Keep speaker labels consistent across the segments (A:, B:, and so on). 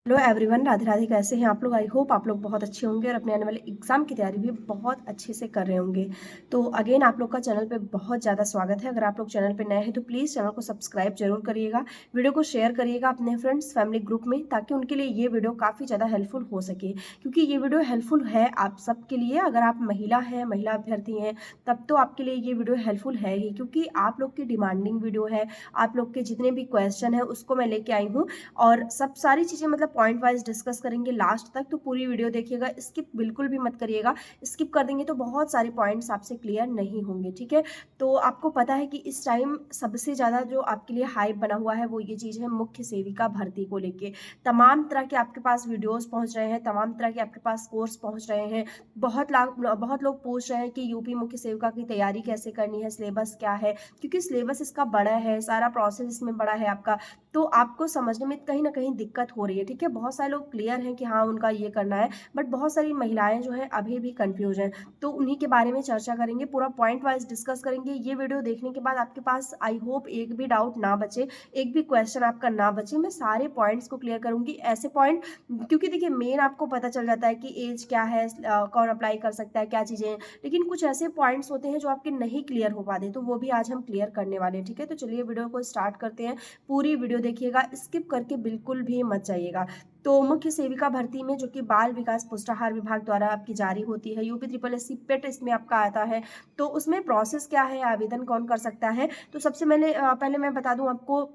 A: Hello everyone, Radhe Radhe. कैसे हैं आप लोग? आई होप आप लोग बहुत अच्छे होंगे और अपने आने वाले एग्जाम की तैयारी भी बहुत अच्छे से कर रहे होंगे। तो अगेन आप लोग का चैनल पे बहुत ज़्यादा स्वागत है। अगर आप लोग चैनल पे नए हैं तो प्लीज़ चैनल को सब्सक्राइब जरूर करिएगा, वीडियो को शेयर करिएगा अपने फ्रेंड्स फैमिली ग्रुप में, ताकि उनके लिए ये वीडियो काफ़ी ज़्यादा हेल्पफुल हो सके। क्योंकि ये वीडियो हेल्पफुल है आप सबके लिए। अगर आप महिला हैं, महिला अभ्यर्थी हैं, तब तो आपके लिए ये वीडियो हेल्पफुल है ही, क्योंकि आप लोग की डिमांडिंग वीडियो है। आप लोग के जितने भी क्वेश्चन है उसको मैं लेके आई हूँ और सब सारी चीज़ें मतलब पॉइंट वाइज डिस्कस करेंगे लास्ट तक। तो पूरी वीडियो देखिएगा, स्किप बिल्कुल भी मत करिएगा। स्किप कर देंगे तो बहुत सारे पॉइंट्स आपसे क्लियर नहीं होंगे, ठीक है। तो आपको पता है कि इस टाइम सबसे ज़्यादा जो आपके लिए हाइप बना हुआ है वो ये चीज़ है, मुख्य सेविका भर्ती को लेके तमाम तरह के आपके पास वीडियोस पहुंच रहे हैं, तमाम तरह के आपके पास कोर्स पहुंच रहे हैं। बहुत लोग पूछ रहे हैं कि यूपी मुख्य सेविका की तैयारी कैसे करनी है, सिलेबस क्या है, क्योंकि सिलेबस इसका बड़ा है, सारा प्रोसेस इसमें बड़ा है आपका। तो आपको समझने में कहीं ना कहीं दिक्कत हो रही है, ठीक है। बहुत सारे लोग क्लियर हैं कि हाँ उनका ये करना है, बट बहुत सारी महिलाएं जो है अभी भी कंफ्यूज हैं। तो उन्हीं के बारे में चर्चा करेंगे, पूरा पॉइंट वाइज डिस्कस करेंगे। ये वीडियो देखने के बाद आपके पास आई होप एक भी डाउट ना बचे, एक भी क्वेश्चन आपका ना बचे। मैं सारे पॉइंट्स को क्लियर करूंगी, ऐसे पॉइंट, क्योंकि देखिए मेन आपको पता चल जाता है कि एज क्या है, कौन अप्लाई कर सकता है, क्या चीज़ें हैं। लेकिन कुछ ऐसे पॉइंट्स होते हैं जो आपके नहीं क्लियर हो पाते, तो वो भी आज हम क्लियर करने वाले हैं, ठीक है। तो चलिए वीडियो को स्टार्ट करते हैं। पूरी वीडियो देखिएगा, स्किप करके बिल्कुल भी मत जाइएगा। तो मुख्य सेविका भर्ती में, जो कि बाल विकास पुष्टाहार विभाग द्वारा आपकी जारी होती है, यूपी ट्रिपल एस सी पेट इसमें आपका आता है। तो उसमें प्रोसेस क्या है, आवेदन कौन कर सकता है? तो सबसे पहले मैं बता दूं आपको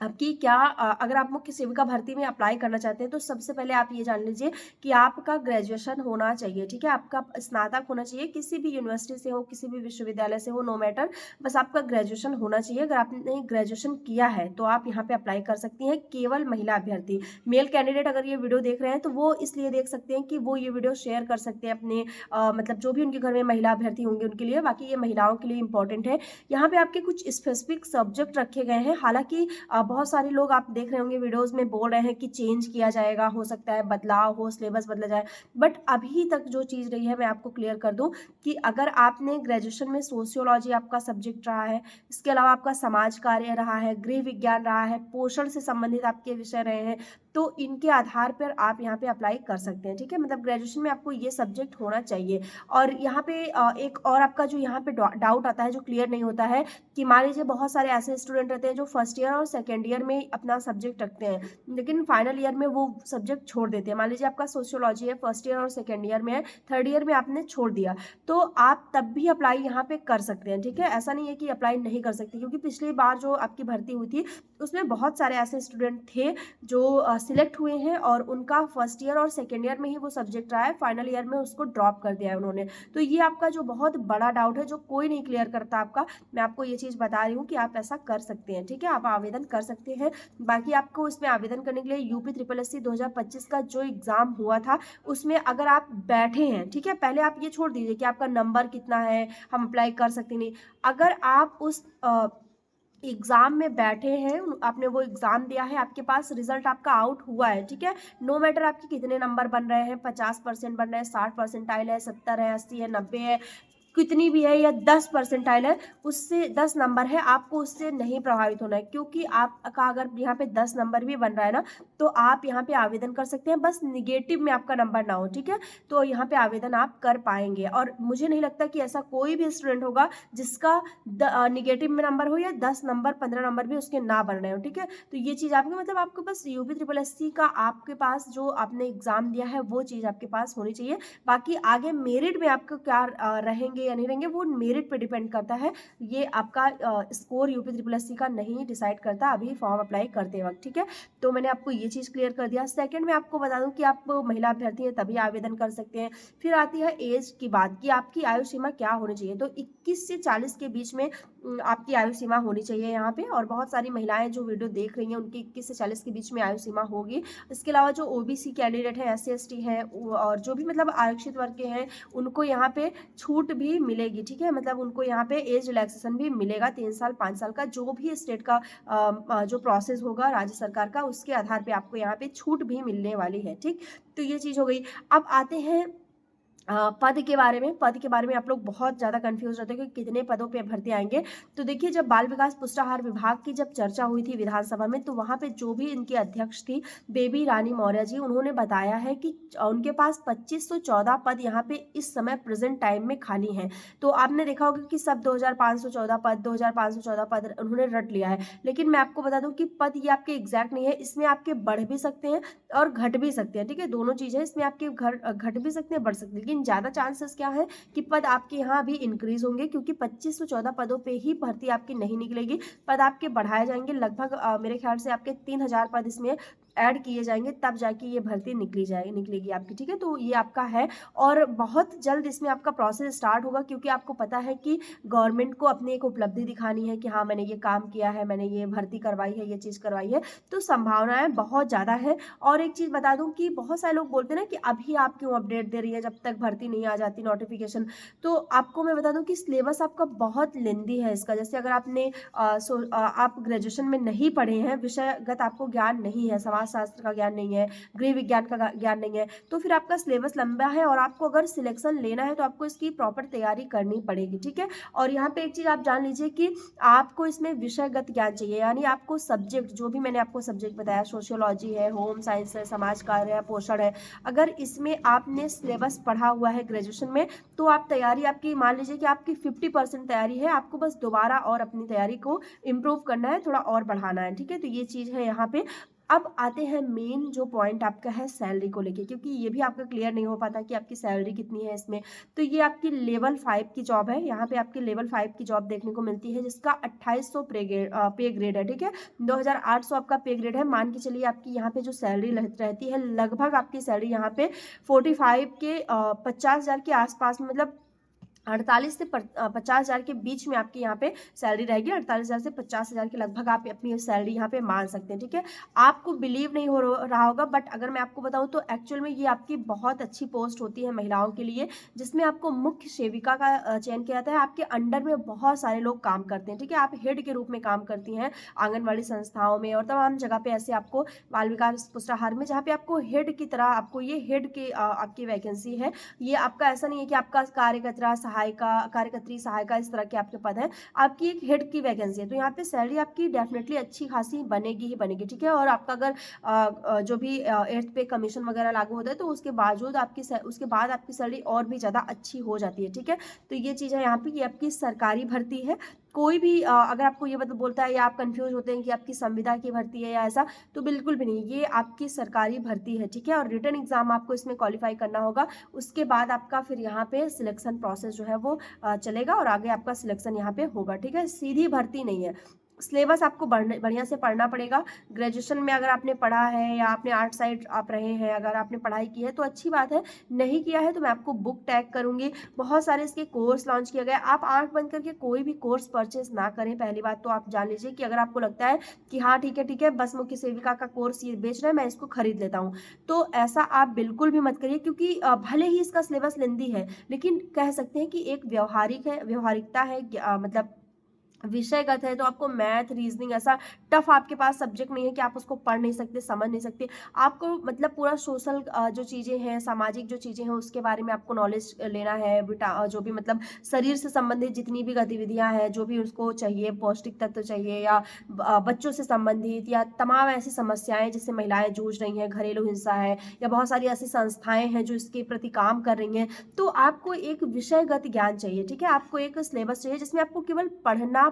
A: आपकी क्या अगर आप मुख्य सेविका भर्ती में अप्लाई करना चाहते हैं तो सबसे पहले आप ये जान लीजिए कि आपका ग्रेजुएशन होना चाहिए, ठीक है। आपका स्नातक होना चाहिए, किसी भी यूनिवर्सिटी से हो, किसी भी विश्वविद्यालय से हो, नो मैटर, बस आपका ग्रेजुएशन होना चाहिए। अगर आपने ग्रेजुएशन किया है तो आप यहाँ पे अप्लाई कर सकती हैं। केवल महिला अभ्यर्थी, मेल कैंडिडेट अगर ये वीडियो देख रहे हैं तो वो इसलिए देख सकते हैं कि वो ये वीडियो शेयर कर सकते हैं अपने मतलब जो भी उनके घर में महिला अभ्यर्थी होंगे उनके लिए। बाकी ये महिलाओं के लिए इंपॉर्टेंट है। यहाँ पे आपके कुछ स्पेसिफिक सब्जेक्ट रखे गए हैं। हालांकि बहुत सारे लोग आप देख रहे होंगे वीडियोस में बोल रहे हैं कि चेंज किया जाएगा, हो सकता है बदलाव हो, सिलेबस बदला जाए, बट अभी तक जो चीज़ रही है मैं आपको क्लियर कर दूं कि अगर आपने ग्रेजुएशन में सोशियोलॉजी आपका सब्जेक्ट रहा है, इसके अलावा आपका समाज कार्य रहा है, गृह विज्ञान रहा है, पोषण से संबंधित आपके विषय रहे हैं, तो इनके आधार पर आप यहाँ पे अप्लाई कर सकते हैं, ठीक है। मतलब ग्रेजुएशन में आपको ये सब्जेक्ट होना चाहिए। और यहाँ पे एक और आपका जो यहाँ पे डाउट आता है, जो क्लियर नहीं होता है, कि मान लीजिए बहुत सारे ऐसे स्टूडेंट रहते हैं जो फर्स्ट ईयर और सेकेंड ईयर में अपना सब्जेक्ट रखते हैं, लेकिन फाइनल ईयर में वो सब्जेक्ट छोड़ देते हैं। मान लीजिए आपका सोशियोलॉजी है, फर्स्ट ईयर और सेकेंड ईयर में है, थर्ड ईयर में आपने छोड़ दिया, तो आप तब भी अप्लाई यहाँ पे कर सकते हैं, ठीक है। ऐसा नहीं है कि अप्लाई नहीं कर सकते, क्योंकि पिछली बार जो आपकी भर्ती हुई थी उसमें बहुत सारे ऐसे स्टूडेंट थे जो सिलेक्ट हुए हैं और उनका फर्स्ट ईयर और सेकेंड ईयर में ही वो सब्जेक्ट रहा है, फाइनल ईयर में उसको ड्रॉप कर दिया है उन्होंने। तो ये आपका जो बहुत बड़ा डाउट है, जो कोई नहीं क्लियर करता आपका, मैं आपको ये चीज़ बता रही हूँ कि आप ऐसा कर सकते हैं, ठीक है। आप आवेदन कर सकते हैं। बाकी आपको इसमें आवेदन करने के लिए यूपी ट्रिपल एस सी 2025 का जो एग्जाम हुआ था उसमें अगर आप बैठे हैं, ठीक है, पहले आप ये छोड़ दीजिए कि आपका नंबर कितना है, हम अप्लाई कर सकते नहीं। अगर आप उस एग्जाम में बैठे हैं, आपने वो एग्जाम दिया है, आपके पास रिजल्ट आपका आउट हुआ है, ठीक है, नो मैटर आपके कितने नंबर बन रहे हैं, 50% बन रहे हैं, 60 परसेंटाइल है, 70 है, 80 है, 90 है, कितनी भी है, या 10 परसेंटाइल है, उससे 10 नंबर है, आपको उससे नहीं प्रभावित होना है। क्योंकि आपका अगर यहाँ पे 10 नंबर भी बन रहा है ना, तो आप यहाँ पे आवेदन कर सकते हैं, बस निगेटिव में आपका नंबर ना हो, ठीक है। तो यहाँ पे आवेदन आप कर पाएंगे। और मुझे नहीं लगता कि ऐसा कोई भी स्टूडेंट होगा जिसका निगेटिव में नंबर हो, या 10 नंबर 15 नंबर भी उसके ना बन रहे हो, ठीक है। तो ये चीज़ आपके मतलब आपको बस यूपी ट्रिपल एस सी का आपके पास जो आपने एग्जाम दिया है वो चीज़ आपके पास होनी चाहिए। बाकी आगे मेरिट में आपको क्या रहेंगे या नहीं रहेंगे वो मेरिट पे डिपेंड करता है। ये आपका score UP triple S C का नहीं डिसाइड करता अभी फॉर्म अप्लाई करते वक्त, ठीक है। तो मैंने आपको ये चीज़ क्लियर कर दिया। सेकंड में आपको बता दूं कि आप महिला अभ्यर्थी हैं तभी आवेदन कर सकते हैं। फिर आती है एज की बात, कि आपकी आयु सीमा क्या होनी चाहिए। तो 21 से 40 के बीच में आपकी आयु सीमा होनी चाहिए यहाँ पे। और बहुत सारी महिलाएं जो वीडियो देख रही हैं उनकी 21 से 40 के बीच में आयु सीमा होगी। इसके अलावा जो ओबीसी कैंडिडेट है, एससी एसटी है, और जो भी मतलब आरक्षित वर्ग के हैं, उनको यहाँ पे छूट भी मिलेगी, ठीक है। मतलब उनको यहाँ पे एज रिलैक्सेशन भी मिलेगा, 3 साल 5 साल का, जो भी स्टेट का जो प्रोसेस होगा राज्य सरकार का, उसके आधार पे आपको यहाँ पे छूट भी मिलने वाली है, ठीक। तो ये चीज़ हो गई। अब आते हैं पद के बारे में आप लोग बहुत ज़्यादा कन्फ्यूज़ रहते हो कि कितने पदों पे भर्ती आएँगे। तो देखिए, जब बाल विकास पुष्टाहार विभाग की जब चर्चा हुई थी विधानसभा में, तो वहाँ पे जो भी इनकी अध्यक्ष थी, बेबी रानी मौर्य जी, उन्होंने बताया है कि उनके पास 2514 पद यहाँ पे इस समय प्रेज़ेंट टाइम में खाली हैं। तो आपने देखा होगा कि सब 2514 पद उन्होंने रट लिया है। लेकिन मैं आपको बता दूँ कि पद ये आपके एग्ज़ैक्ट नहीं है, इसमें आपके बढ़ भी सकते हैं और घट भी सकते हैं, ठीक है? दोनों चीज़ है, इसमें आपके घट भी सकते हैं, बढ़ सकते हैं। लेकिन ज़्यादा चांसेस क्या है कि पद आपके यहाँ अभी इंक्रीज़ होंगे, क्योंकि 2514 पदों पे ही भर्ती आपकी नहीं निकलेगी। पद आपके बढ़ाए जाएँगे, लगभग मेरे ख्याल से आपके 3000 पद इसमें ऐड किए जाएँगे, तब जाके ये भर्ती निकलेगी आपकी, ठीक है? तो ये आपका है और बहुत जल्द इसमें आपका प्रोसेस स्टार्ट होगा, क्योंकि आपको पता है कि गवर्नमेंट को अपनी एक उपलब्धि दिखानी है कि हाँ, मैंने ये काम किया है, मैंने ये भर्ती करवाई है, ये चीज़ करवाई है। तो संभावनाएँ बहुत ज़्यादा है। और एक चीज़ बता दूँ कि बहुत सारे लोग बोलते हैं ना कि अभी आप क्यों अपडेट दे रही है, जब तक भर्ती नहीं आ जाती नोटिफिकेशन। तो आपको मैं बता दूँ कि सिलेबस आपका बहुत लेंदी है इसका। जैसे अगर आप ग्रेजुएशन में नहीं पढ़े हैं, विषयगत आपको ज्ञान नहीं है, समाजशास्त्र का ज्ञान नहीं है, गृह विज्ञान का ज्ञान नहीं है, तो फिर आपका सिलेबस लंबा है और आपको अगर सिलेक्शन लेना है तो आपको इसकी प्रॉपर तैयारी करनी पड़ेगी, ठीक है? और यहाँ पे एक चीज़ आप जान लीजिए कि आपको इसमें विषयगत ज्ञान चाहिए, यानी आपको सब्जेक्ट जो भी मैंने आपको सब्जेक्ट बताया, सोशियोलॉजी है, होम साइंस है, समाज कार्य है, पोषण है, अगर इसमें आपने सिलेबस पढ़ा हुआ है ग्रेजुएशन में, तो आप तैयारी आपकी मान लीजिए कि आपकी 50% तैयारी है, आपको बस दोबारा और अपनी तैयारी को इम्प्रूव करना है, थोड़ा और बढ़ाना है, ठीक है? तो ये चीज़ है यहाँ पे। अब आते हैं मेन जो पॉइंट आपका है सैलरी को लेके, क्योंकि ये भी आपका क्लियर नहीं हो पाता कि आपकी सैलरी कितनी है इसमें। तो ये आपकी लेवल 5 की जॉब है, यहाँ पे आपकी लेवल 5 की जॉब देखने को मिलती है, जिसका 2800 पे ग्रेड है, ठीक है? 2800 आपका पे ग्रेड है। मान के चलिए आपकी यहाँ पे जो सैलरी रहती है, लगभग आपकी सैलरी यहाँ पे 45 के 50,000 के आसपास में, मतलब 48 से 50,000 के बीच में आपकी यहाँ पे सैलरी रहेगी। 48,000 से 50,000 के लगभग आप अपनी सैलरी यहाँ पे मान सकते हैं, ठीक है? आपको बिलीव नहीं हो रहा होगा, बट अगर मैं आपको बताऊँ तो एक्चुअल में ये आपकी बहुत अच्छी पोस्ट होती है महिलाओं के लिए, जिसमें आपको मुख्य सेविका का चयन किया जाता है। आपके अंडर में बहुत सारे लोग काम करते हैं, ठीक है? आप हेड के रूप में काम करती हैं आंगनबाड़ी संस्थाओं में और तमाम जगह पे ऐसे आपको बाल विकास पुष्टाहार में, जहाँ पे आपको हेड की तरह आपको ये हेड की आपकी वैकेंसी है। ये आपका ऐसा नहीं है कि आपका कार्यकर्त्री सहायिका इस तरह के आपके पद हैं, आपकी एक हेड की वैकेंसी है। तो यहाँ पे सैलरी आपकी डेफिनेटली अच्छी खासी बनेगी ही बनेगी, ठीक है? और आपका अगर जो भी 8th पे कमीशन वगैरह लागू होता है, तो उसके बाद आपकी सैलरी और भी ज़्यादा अच्छी हो जाती है, ठीक है? तो ये चीज़ है यहाँ पे, ये आपकी सरकारी भर्ती है। कोई भी अगर आपको ये मतलब बोलता है या आप कंफ्यूज होते हैं कि आपकी संविदा की भर्ती है या ऐसा, तो बिल्कुल भी नहीं, ये आपकी सरकारी भर्ती है, ठीक है? और रिटन एग्जाम आपको इसमें क्वालिफाई करना होगा, उसके बाद आपका फिर यहाँ पे सिलेक्शन प्रोसेस जो है वो चलेगा और आगे आपका सिलेक्शन यहाँ पे होगा, ठीक है? सीधी भर्ती नहीं है। सिलेबस आपको बढ़िया से पढ़ना पड़ेगा। ग्रेजुएशन में अगर आपने पढ़ा है या आपने आर्ट साइड आप रहे हैं, अगर आपने पढ़ाई की है तो अच्छी बात है, नहीं किया है तो मैं आपको बुक टैग करूँगी। बहुत सारे इसके कोर्स लॉन्च किए गए, आप आँख बंद करके कोई भी कोर्स परचेज़ ना करें। पहली बात तो आप जान लीजिए कि अगर आपको लगता है कि हाँ, ठीक है, बस मुख्य सेविका का कोर्स ये बेच रहा है, मैं इसको खरीद लेता हूँ, तो ऐसा आप बिल्कुल भी मत करिए, क्योंकि भले ही इसका सिलेबस लेंदी है, लेकिन कह सकते हैं कि एक व्यावहारिकता है, मतलब विषयगत है, तो आपको मैथ, रीजनिंग ऐसा टफ आपके पास सब्जेक्ट नहीं है कि आप उसको पढ़ नहीं सकते, समझ नहीं सकते। आपको मतलब पूरा सोशल जो चीज़ें हैं, सामाजिक जो चीज़ें हैं, उसके बारे में आपको नॉलेज लेना है। जो भी मतलब शरीर से संबंधित जितनी भी गतिविधियां हैं, जो भी उसको चाहिए, पौष्टिक तत्व चाहिए या बच्चों से संबंधित या तमाम ऐसी समस्याएं जिससे महिलाएं जूझ रही हैं, घरेलू हिंसा है या बहुत सारी ऐसी संस्थाएं हैं जो इसके प्रति काम कर रही हैं, तो आपको एक विषयगत ज्ञान चाहिए, ठीक है? आपको एक सिलेबस चाहिए जिसमें आपको केवल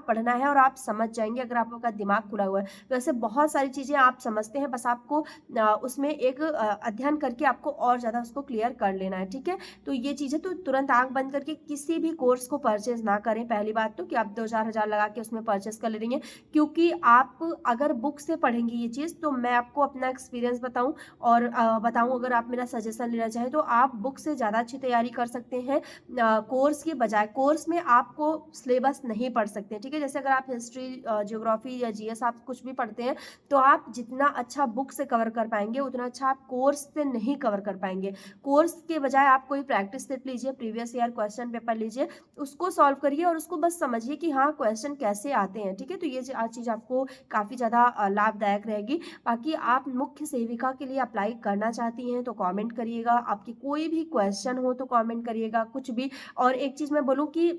A: पढ़ना है और आप समझ जाएंगे, अगर आपका दिमाग खुला हुआ है। वैसे बहुत सारी चीज़ें आप समझते हैं, बस आपको उसमें एक अध्ययन करके आपको और ज़्यादा उसको क्लियर कर लेना है, ठीक है? तो ये चीज़ है, तो तुरंत आंख बंद करके किसी भी कोर्स को परचेज ना करें। पहली बात तो कि आप 2-4 हज़ार लगा के उसमें परचेज कर ले रही हैं, क्योंकि आप अगर बुक से पढ़ेंगी ये चीज़, तो मैं आपको अपना एक्सपीरियंस बताऊँ और बताऊँ, अगर आप मेरा सजेशन लेना चाहें तो आप बुक से ज़्यादा अच्छी तैयारी कर सकते हैं कोर्स के बजाय। कोर्स में आपको सिलेबस नहीं पढ़ सकते, ठीक ठीक है। जैसे अगर आप हिस्ट्री, ज्योग्राफी या जीएस आप कुछ भी पढ़ते हैं, तो आप जितना अच्छा बुक से कवर कर पाएंगे उतना अच्छा आप कोर्स से नहीं कवर कर पाएंगे। कोर्स के बजाय आप कोई प्रैक्टिस सेट लीजिए, प्रीवियस ईयर क्वेश्चन पेपर लीजिए, उसको सॉल्व करिए और उसको बस समझिए कि हाँ क्वेश्चन कैसे आते हैं, ठीक है। तो ये चीज़ आपको काफ़ी ज़्यादा लाभदायक रहेगी। बाकी आप मुख्य सेविका के लिए अप्लाई करना चाहती हैं तो कमेंट करिएगा, आपकी कोई भी क्वेश्चन हो तो कमेंट करिएगा, कुछ भी। और एक चीज़ मैं बोलूँ कि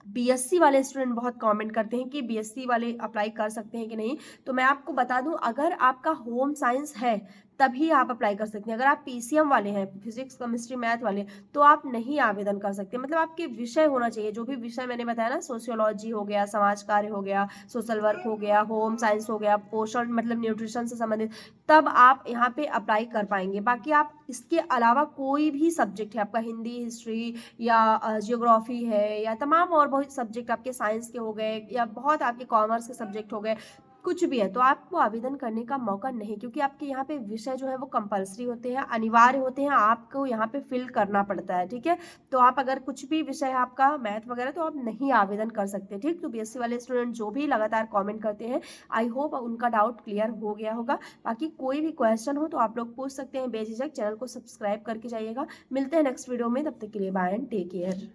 A: बीएससी वाले स्टूडेंट बहुत कमेंट करते हैं कि बीएससी वाले अप्लाई कर सकते हैं कि नहीं, तो मैं आपको बता दूं, अगर आपका होम साइंस है तभी आप अप्लाई कर सकते हैं। अगर आप पीसीएम वाले हैं, फिजिक्स केमिस्ट्री मैथ वाले, तो आप नहीं आवेदन कर सकते। मतलब आपके विषय होना चाहिए, जो भी विषय मैंने बताया ना, सोशियोलॉजी हो गया, समाज कार्य हो गया, सोशल वर्क हो गया, होम साइंस हो गया, पोषण मतलब न्यूट्रिशन से संबंधित, तब आप यहाँ पे अप्लाई कर पाएंगे। बाकी आप इसके अलावा कोई भी सब्जेक्ट है, आपका हिंदी, हिस्ट्री या जियोग्राफी है या तमाम और बहुत सब्जेक्ट आपके साइंस के हो गए या बहुत आपके कॉमर्स के सब्जेक्ट हो गए, कुछ भी है, तो आपको आवेदन करने का मौका नहीं, क्योंकि आपके यहाँ पे विषय जो है वो कंपलसरी होते हैं, अनिवार्य होते हैं, आपको यहाँ पे फिल करना पड़ता है, ठीक है। तो आप अगर कुछ भी विषय है आपका मैथ वगैरह, तो आप नहीं आवेदन कर सकते, ठीक। तो बीएससी वाले स्टूडेंट जो भी लगातार कमेंट करते हैं, आई होप उनका डाउट क्लियर हो गया होगा। बाकी कोई भी क्वेश्चन हो तो आप लोग पूछ सकते हैं बेझिझक, चैनल को सब्सक्राइब करके जाइएगा। मिलते हैं नेक्स्ट वीडियो में, तब तक के लिए बाय एंड टेक केयर।